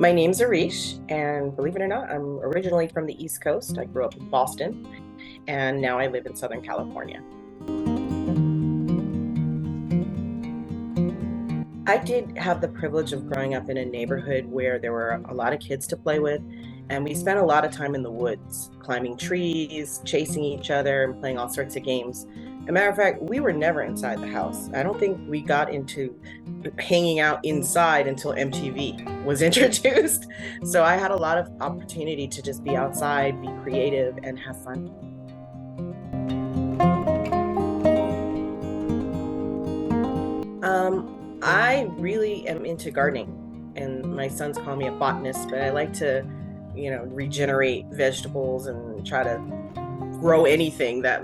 My name's Erishe, and believe it or not, I'm originally from the East Coast. I grew up in Boston, and now I live in Southern California. I did have the privilege of growing up in a neighborhood where there were a lot of kids to play with, and we spent a lot of time in the woods, climbing trees, chasing each other, and playing all sorts of games. As a matter of fact, we were never inside the house. I don't think we got into hanging out inside until MTV was introduced. So I had a lot of opportunity to just be outside, be creative, and have fun. I really am into gardening, and my sons call me a botanist, but I like to, regenerate vegetables and try to grow anything that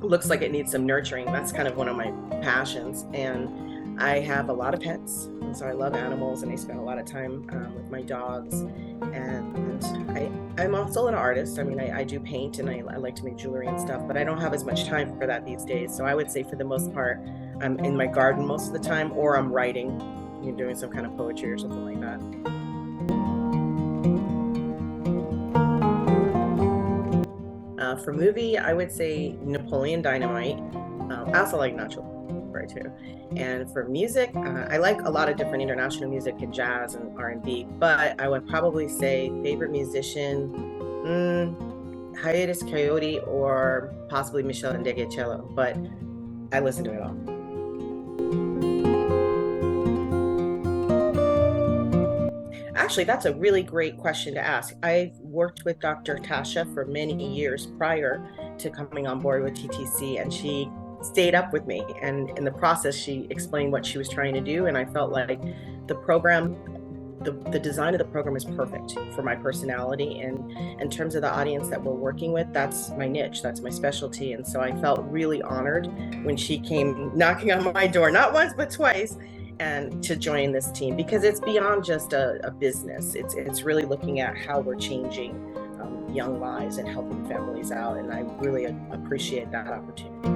looks like it needs some nurturing. That's kind of one of my passions. And I have a lot of pets. And so I love animals and I spend a lot of time with my dogs. I'm also an artist. I mean, I do paint and I like to make jewelry and stuff, but I don't have as much time for that these days. So I would say for the most part, I'm in my garden most of the time, or I'm writing, doing some kind of poetry or something like that. For movie, I would say Napoleon Dynamite. I also like Nacho Libre too. And for music, I like a lot of different international music and jazz and R&B, but I would probably say favorite musician, Hiatus Coyote or possibly Michelle Ndegeocello, but I listen to it all. Actually, that's a really great question to ask. I've worked with Dr. Tasha for many years prior to coming on board with TTC, and she stayed up with me. And in the process, she explained what she was trying to do. And I felt like the program, the design of the program is perfect for my personality. And in terms of the audience that we're working with, that's my niche, that's my specialty. And so I felt really honored when she came knocking on my door, not once, but twice, and to join this team, because it's beyond just a business. It's really looking at how we're changing young lives and helping families out, and I really appreciate that opportunity.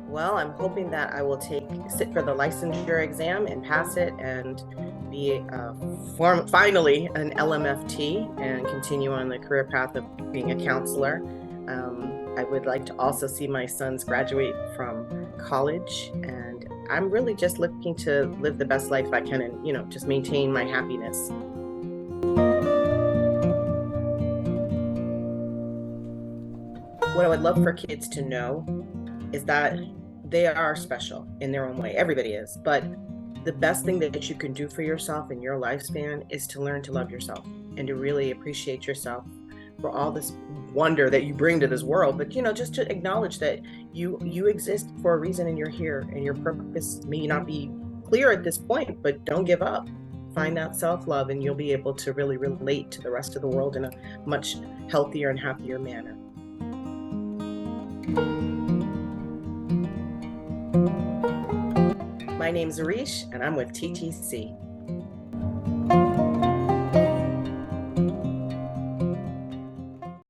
Well, I'm hoping that I will sit for the licensure exam and pass it and be finally an LMFT and continue on the career path of being a counselor. I would like to also see my sons graduate from college, and I'm really just looking to live the best life I can and, just maintain my happiness. What I would love for kids to know is that they are special in their own way. Everybody is, but the best thing that you can do for yourself in your lifespan is to learn to love yourself and to really appreciate yourself for all this wonder that you bring to this world, but just to acknowledge that you exist for a reason and you're here, and your purpose may not be clear at this point, but don't give up. Find that self-love and you'll be able to really relate to the rest of the world in a much healthier and happier manner. My name's Erishe and I'm with TTC.